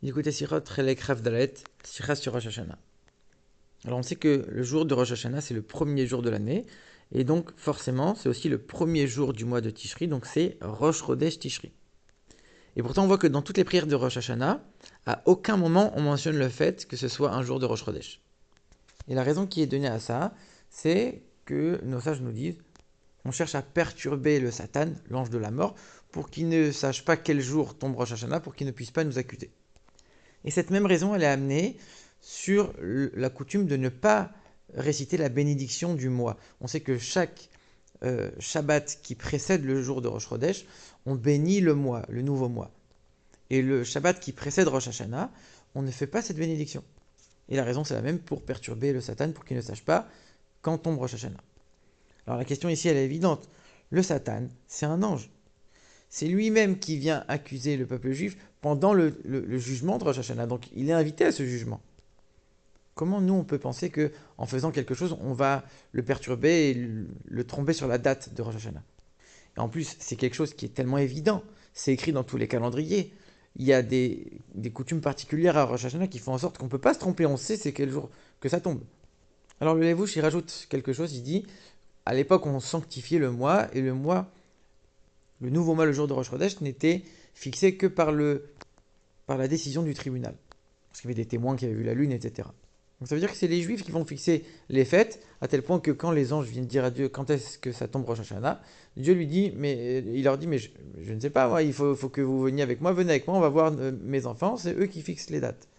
Écoutez Sirot, Relek Ravdalet, Sira sur Rosh Hashanah. Alors on sait que le jour de Rosh Hashanah, c'est le premier jour de l'année, et donc forcément, c'est aussi le premier jour du mois de Tishri, donc c'est Rosh Chodesh Tishri. Et pourtant, on voit que dans toutes les prières de Rosh Hashanah, à aucun moment on mentionne le fait que ce soit un jour de Rosh Chodesh. Et la raison qui est donnée à ça, c'est que nos sages nous disent, on cherche à perturber le Satan, l'ange de la mort, pour qu'il ne sache pas quel jour tombe Rosh Hashanah, pour qu'il ne puisse pas nous accuser. Et cette même raison, elle est amenée sur la coutume de ne pas réciter la bénédiction du mois. On sait que chaque Shabbat qui précède le jour de Rosh Chodesh, on bénit le mois, le nouveau mois. Et le Shabbat qui précède Rosh Hashanah, on ne fait pas cette bénédiction. Et la raison, c'est la même pour perturber le Satan, pour qu'il ne sache pas quand tombe Rosh Hashanah. Alors la question ici, elle est évidente. Le Satan, c'est un ange. C'est lui-même qui vient accuser le peuple juif pendant le jugement de Rosh Hashanah. Donc il est invité à ce jugement. Comment nous on peut penser que en faisant quelque chose, on va le perturber et le tromper sur la date de Rosh Hashanah? Et en plus, c'est quelque chose qui est tellement évident. C'est écrit dans tous les calendriers. Il y a des coutumes particulières à Rosh Hashanah qui font en sorte qu'on ne peut pas se tromper. On sait c'est quel jour que ça tombe. Alors le Lévouche, il rajoute quelque chose. Il dit, à l'époque, on sanctifiait le mois et le nouveau mois, le jour de Rosh Chodesh, n'était fixé que par la décision du tribunal. Parce qu'il y avait des témoins qui avaient vu la lune, etc. Donc ça veut dire que c'est les Juifs qui vont fixer les fêtes, à tel point que quand les anges viennent dire à Dieu quand est-ce que ça tombe Rosh Hashanah, Dieu lui dit, mais il leur dit, mais je ne sais pas, moi, il faut que vous veniez avec moi, venez avec moi, on va voir mes enfants, c'est eux qui fixent les dates.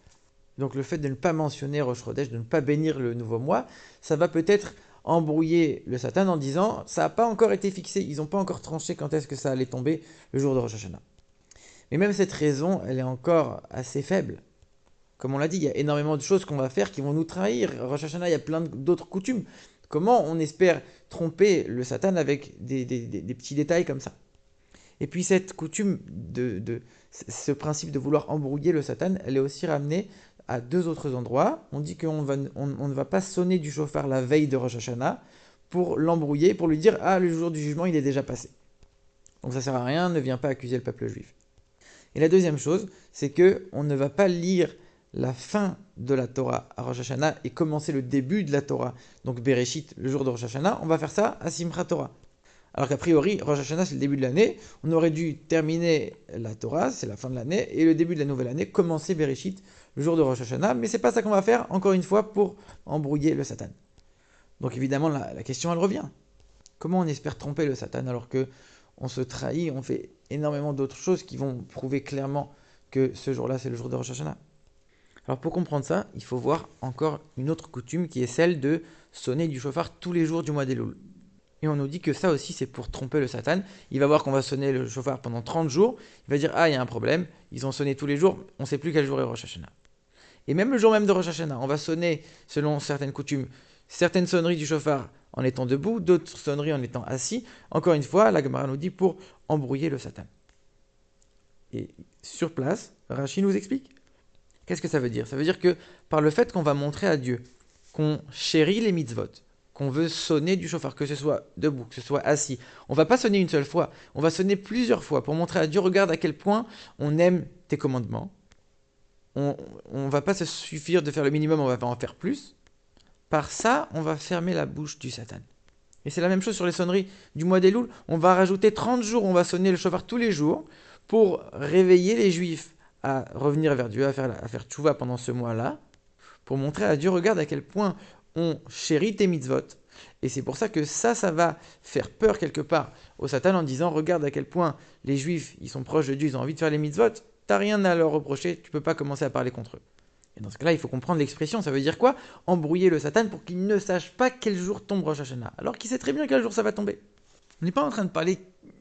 Donc le fait de ne pas mentionner Rosh Chodesh, de ne pas bénir le nouveau mois, ça va peut-être embrouiller le Satan en disant, ça n'a pas encore été fixé, ils n'ont pas encore tranché quand est-ce que ça allait tomber le jour de Rosh Hashanah. Mais même cette raison, elle est encore assez faible. Comme on l'a dit, il y a énormément de choses qu'on va faire qui vont nous trahir. Rosh Hashanah, il y a plein d'autres coutumes. Comment on espère tromper le Satan avec des petits détails comme ça? Et puis cette coutume, ce principe de vouloir embrouiller le Satan, elle est aussi ramenée à deux autres endroits. On dit on ne va pas sonner du chauffard la veille de Rosh Hashanah pour l'embrouiller, pour lui dire ah, le jour du jugement, il est déjà passé. Donc ça sert à rien, ne viens pas accuser le peuple juif. Et la deuxième chose, c'est que on ne va pas lire la fin de la Torah à Rosh Hashanah et commencer le début de la Torah. Donc Bereshit, le jour de Rosh Hashanah, on va faire ça à Simchat Torah. Alors qu'a priori, Rosh Hashanah, c'est le début de l'année. On aurait dû terminer la Torah, c'est la fin de l'année, et le début de la nouvelle année, commencer Bereshit, le jour de Rosh Hashanah. Mais c'est pas ça qu'on va faire, encore une fois, pour embrouiller le Satan. Donc évidemment, la question, elle revient. Comment on espère tromper le Satan alors que on se trahit, on fait énormément d'autres choses qui vont prouver clairement que ce jour-là, c'est le jour de Rosh Hashanah? Alors pour comprendre ça, il faut voir encore une autre coutume qui est celle de sonner du chauffard tous les jours du mois d'Elul. Et on nous dit que ça aussi, c'est pour tromper le Satan. Il va voir qu'on va sonner le chauffard pendant 30 jours. Il va dire, ah, il y a un problème. Ils ont sonné tous les jours. On ne sait plus quel jour est Rosh Hashanah. Et même le jour même de Rosh Hashanah, on va sonner, selon certaines coutumes, certaines sonneries du chauffard en étant debout, d'autres sonneries en étant assis. Encore une fois, la Gemara nous dit pour embrouiller le Satan. Et sur place, Rashi nous explique. Qu'est-ce que ça veut dire? Ça veut dire que par le fait qu'on va montrer à Dieu qu'on chérit les mitzvot, qu'on veut sonner du chauffard, que ce soit debout, que ce soit assis, on va pas sonner une seule fois, on va sonner plusieurs fois pour montrer à Dieu, regarde à quel point on aime tes commandements. On ne va pas se suffire de faire le minimum, on va en faire plus. Par ça, on va fermer la bouche du Satan. Et c'est la même chose sur les sonneries du mois d'Elul. On va rajouter 30 jours, on va sonner le chauffard tous les jours pour réveiller les juifs à revenir vers Dieu, à faire tchouva pendant ce mois-là, pour montrer à Dieu, regarde à quel point on chérit tes mitzvot. Et c'est pour ça que ça va faire peur quelque part au Satan en disant, regarde à quel point les juifs, ils sont proches de Dieu, ils ont envie de faire les mitzvot, t'as rien à leur reprocher, tu peux pas commencer à parler contre eux. Et dans ce cas-là, il faut comprendre l'expression. Ça veut dire quoi? Embrouiller le Satan pour qu'il ne sache pas quel jour tombe Rosh Hashanah. Alors qu'il sait très bien quel jour ça va tomber. On n'est pas en train de parler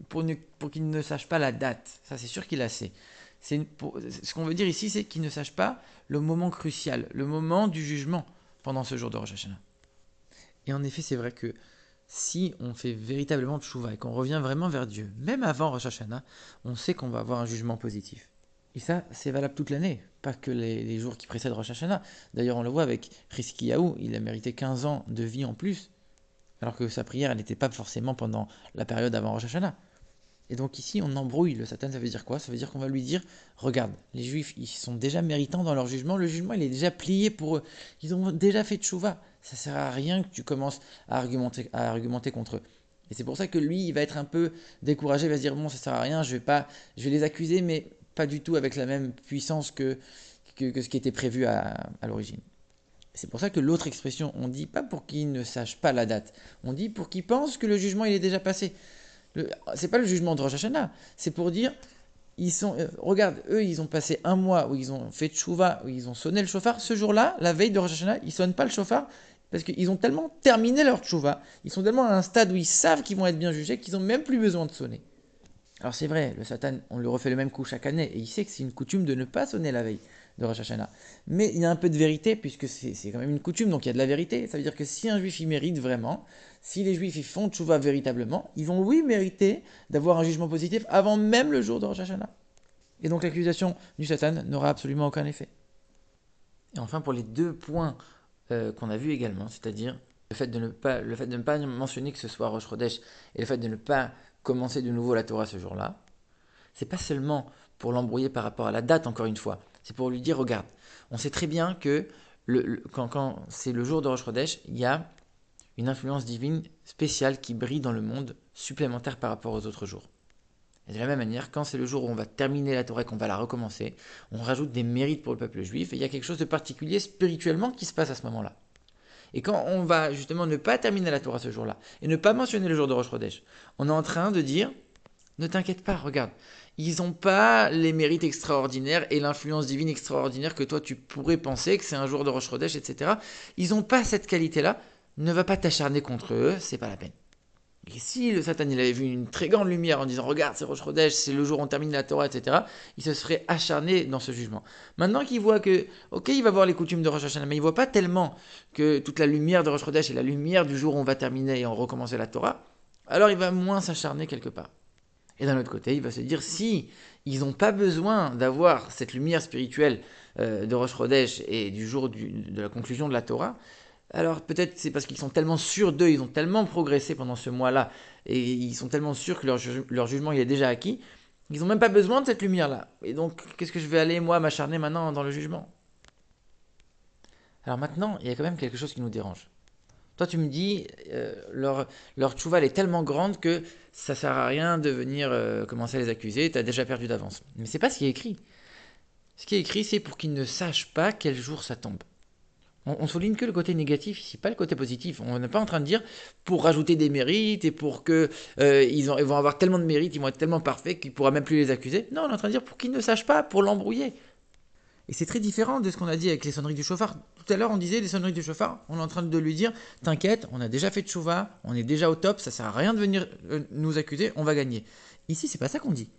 pour qu'il ne sache pas la date. Ça, c'est sûr qu'il la sait. Ce qu'on veut dire ici, c'est qu'il ne sache pas le moment crucial, le moment du jugement pendant ce jour de Rosh Hashanah. Et en effet, c'est vrai que si on fait véritablement tchouva et qu'on revient vraiment vers Dieu, même avant Rosh Hashanah, on sait qu'on va avoir un jugement positif. Et ça, c'est valable toute l'année, pas que les jours qui précèdent Rosh Hashanah. D'ailleurs, on le voit avec Hiskiyahu, il a mérité 15 ans de vie en plus, alors que sa prière, elle n'était pas forcément pendant la période avant Rosh Hashanah. Et donc ici, on embrouille le Satan, ça veut dire quoi? Ça veut dire qu'on va lui dire, regarde, les Juifs, ils sont déjà méritants dans leur jugement, le jugement, il est déjà plié pour eux. Ils ont déjà fait tchouva. Ça sert à rien que tu commences à argumenter contre eux. Et c'est pour ça que lui, il va être un peu découragé, il va se dire, bon, ça sert à rien, je vais les accuser, mais pas du tout avec la même puissance que ce qui était prévu à l'origine. C'est pour ça que l'autre expression, on dit pas pour qu'ils ne sachent pas la date, on dit pour qu'ils pensent que le jugement il est déjà passé. C'est pas le jugement de Rosh Hashanah, c'est pour dire, regarde, eux ils ont passé un mois où ils ont fait tchouva, où ils ont sonné le shofar, ce jour-là, la veille de Rosh Hashanah, ils sonnent pas le shofar, parce qu'ils ont tellement terminé leur tchouva, ils sont tellement à un stade où ils savent qu'ils vont être bien jugés, qu'ils ont même plus besoin de sonner. Alors c'est vrai, le Satan, on lui refait le même coup chaque année, et il sait que c'est une coutume de ne pas sonner la veille de Rosh Hashanah. Mais il y a un peu de vérité, puisque c'est quand même une coutume, donc il y a de la vérité. Ça veut dire que si un juif il mérite vraiment, si les juifs ils font tchouva véritablement, ils vont oui mériter d'avoir un jugement positif avant même le jour de Rosh Hashanah. Et donc l'accusation du Satan n'aura absolument aucun effet. Et enfin pour les deux points qu'on a vus également, c'est-à-dire le fait de ne pas mentionner que ce soit Rosh Chodesh et le fait de ne pas commencer de nouveau la Torah ce jour-là, c'est pas seulement pour l'embrouiller par rapport à la date, encore une fois, c'est pour lui dire, regarde, on sait très bien que quand c'est le jour de Rosh Chodesh, il y a une influence divine spéciale qui brille dans le monde, supplémentaire par rapport aux autres jours. Et de la même manière, quand c'est le jour où on va terminer la Torah et qu'on va la recommencer, on rajoute des mérites pour le peuple juif, et il y a quelque chose de particulier spirituellement qui se passe à ce moment-là. Et quand on va justement ne pas terminer la Torah ce jour-là, et ne pas mentionner le jour de Rosh Chodesh, on est en train de dire, ne t'inquiète pas, regarde, ils n'ont pas les mérites extraordinaires et l'influence divine extraordinaire que toi tu pourrais penser que c'est un jour de Rosh Chodesh, etc. Ils n'ont pas cette qualité-là, ne va pas t'acharner contre eux, c'est pas la peine. Et si le Satan il avait vu une très grande lumière en disant regarde c'est Rosh Chodesh, c'est le jour où on termine la Torah, etc., il se serait acharné dans ce jugement. Maintenant qu'il voit que, ok, il va voir les coutumes de Rosh Hashanah, mais il voit pas tellement que toute la lumière de Rosh Chodesh est la lumière du jour où on va terminer et on recommencer la Torah, alors il va moins s'acharner quelque part. Et d'un autre côté, il va se dire si ils n'ont pas besoin d'avoir cette lumière spirituelle de Rosh Chodesh et du jour de la conclusion de la Torah, alors peut-être c'est parce qu'ils sont tellement sûrs d'eux, ils ont tellement progressé pendant ce mois-là, et ils sont tellement sûrs que leur jugement il est déjà acquis, ils n'ont même pas besoin de cette lumière-là. Et donc, qu'est-ce que je vais aller, moi, m'acharner maintenant dans le jugement? Alors maintenant, il y a quand même quelque chose qui nous dérange. Toi, tu me dis, leur tchouva elle est tellement grande que ça sert à rien de venir commencer à les accuser, tu as déjà perdu d'avance. Mais c'est pas ce qui est écrit. Ce qui est écrit, c'est pour qu'ils ne sachent pas quel jour ça tombe. On souligne que le côté négatif ici, pas le côté positif. On n'est pas en train de dire pour rajouter des mérites et pour que ils vont avoir tellement de mérites, ils vont être tellement parfaits qu'il ne pourra même plus les accuser. Non, on est en train de dire pour qu'ils ne sachent pas, pour l'embrouiller. Et c'est très différent de ce qu'on a dit avec les sonneries du chauffard. Tout à l'heure, on disait les sonneries du chauffard, on est en train de lui dire t'inquiète, on a déjà fait de chouva, on est déjà au top, ça sert à rien de venir nous accuser, on va gagner. Ici, c'est pas ça qu'on dit.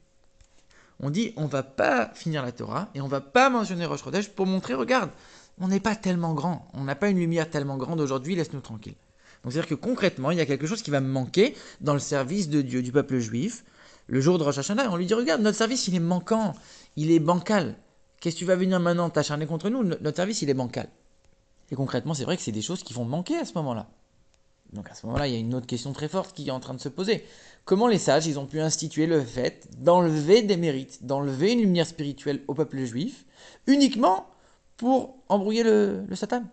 On dit on va pas finir la Torah et on va pas mentionner Rosh Chodesh pour montrer regarde, on n'est pas tellement grand, on n'a pas une lumière tellement grande aujourd'hui, laisse-nous tranquille. Donc c'est-à-dire que concrètement, il y a quelque chose qui va me manquer dans le service de Dieu, du peuple juif, le jour de Rosh Hashanah. On lui dit regarde, notre service il est manquant, il est bancal. Qu'est-ce que tu vas venir maintenant t'acharner contre nous? Notre service il est bancal. Et concrètement, c'est vrai que c'est des choses qui vont manquer à ce moment-là. Donc à ce moment-là, il y a une autre question très forte qui est en train de se poser. Comment les sages, ils ont pu instituer le fait d'enlever des mérites, d'enlever une lumière spirituelle au peuple juif, uniquement pour embrouiller le Satan?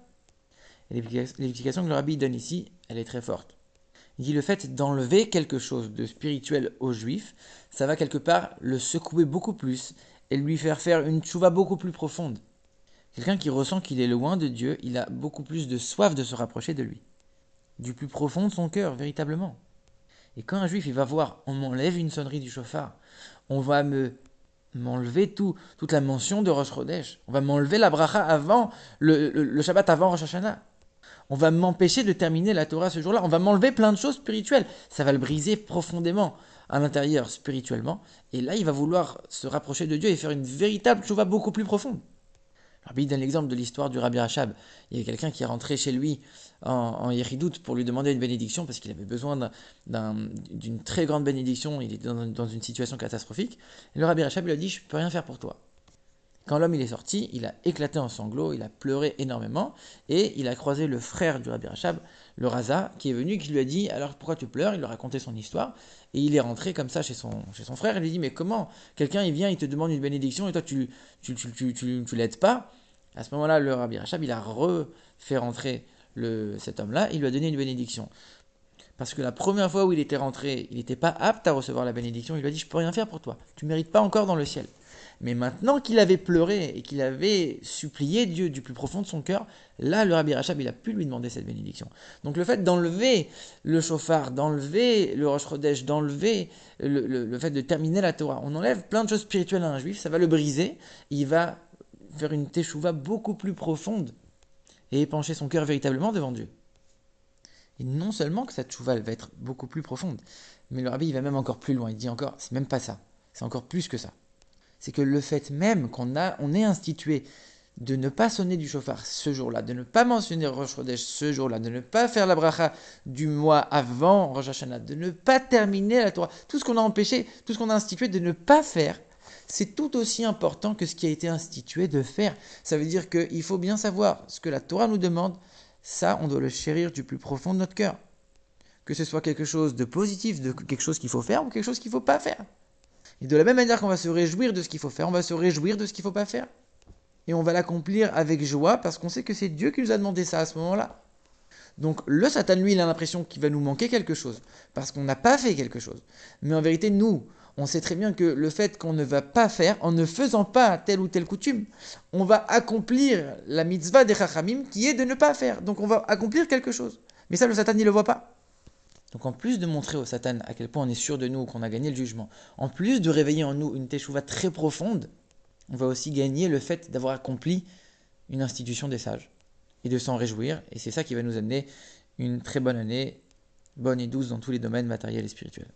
Et l'explication que le rabbi donne ici, elle est très forte. Il dit le fait d'enlever quelque chose de spirituel aux juifs, ça va quelque part le secouer beaucoup plus et lui faire une tchouva beaucoup plus profonde. Quelqu'un qui ressent qu'il est loin de Dieu, il a beaucoup plus de soif de se rapprocher de lui. Du plus profond de son cœur, véritablement. Et quand un juif il va voir, on m'enlève une sonnerie du chauffard, on va m'enlever toute la mention de Rosh Chodesh, on va m'enlever la bracha avant, le Shabbat avant Rosh Hashanah, on va m'empêcher de terminer la Torah ce jour-là, on va m'enlever plein de choses spirituelles, ça va le briser profondément à l'intérieur spirituellement, et là il va vouloir se rapprocher de Dieu et faire une véritable tchouva beaucoup plus profonde. Rabbi donne l'exemple de l'histoire du Rabbi Rachab. Il y a quelqu'un qui est rentré chez lui en Yeridout pour lui demander une bénédiction parce qu'il avait besoin d'une très grande bénédiction. Il était dans une situation catastrophique. Et le Rabbi Rachab lui a dit je ne peux rien faire pour toi. Quand l'homme il est sorti, il a éclaté en sanglots, il a pleuré énormément, et il a croisé le frère du Rabbi Rachab, le Raza, qui est venu, qui lui a dit, alors pourquoi tu pleures? Il lui a raconté son histoire, et il est rentré comme ça chez son frère, il lui dit, mais comment? Quelqu'un il vient, il te demande une bénédiction, et toi tu l'aides pas? À ce moment-là, le Rabbi Rachab, il a refait rentrer cet homme-là, il lui a donné une bénédiction. Parce que la première fois où il était rentré, il n'était pas apte à recevoir la bénédiction, il lui a dit, je peux rien faire pour toi, tu ne mérites pas encore dans le ciel. Mais maintenant qu'il avait pleuré et qu'il avait supplié Dieu du plus profond de son cœur, là, le Rabbi Rachab, il a pu lui demander cette bénédiction. Donc le fait d'enlever le shofar, d'enlever le Rosh Chodesh, d'enlever le fait de terminer la Torah, on enlève plein de choses spirituelles à un juif, ça va le briser, il va faire une teshuva beaucoup plus profonde et épancher son cœur véritablement devant Dieu. Et non seulement que cette teshuva, elle va être beaucoup plus profonde, mais le Rabbi, il va même encore plus loin, il dit encore, c'est même pas ça, c'est encore plus que ça. C'est que le fait même on est institué de ne pas sonner du shofar ce jour-là, de ne pas mentionner Rosh Chodesh ce jour-là, de ne pas faire la bracha du mois avant Rosh Hashanah, de ne pas terminer la Torah, tout ce qu'on a empêché, tout ce qu'on a institué de ne pas faire, c'est tout aussi important que ce qui a été institué de faire. Ça veut dire qu'il faut bien savoir ce que la Torah nous demande, ça on doit le chérir du plus profond de notre cœur. Que ce soit quelque chose de positif, de quelque chose qu'il faut faire ou quelque chose qu'il ne faut pas faire. Et de la même manière qu'on va se réjouir de ce qu'il faut faire, on va se réjouir de ce qu'il ne faut pas faire. Et on va l'accomplir avec joie parce qu'on sait que c'est Dieu qui nous a demandé ça à ce moment-là. Donc le Satan, lui, il a l'impression qu'il va nous manquer quelque chose parce qu'on n'a pas fait quelque chose. Mais en vérité, nous, on sait très bien que le fait qu'on ne va pas faire, en ne faisant pas telle ou telle coutume, on va accomplir la mitzvah des Chachamim qui est de ne pas faire. Donc on va accomplir quelque chose. Mais ça, le Satan, il ne le voit pas. Donc en plus de montrer au Satan à quel point on est sûr de nous, qu'on a gagné le jugement, en plus de réveiller en nous une teshuva très profonde, on va aussi gagner le fait d'avoir accompli une institution des sages et de s'en réjouir. Et c'est ça qui va nous amener une très bonne année, bonne et douce dans tous les domaines matériels et spirituels.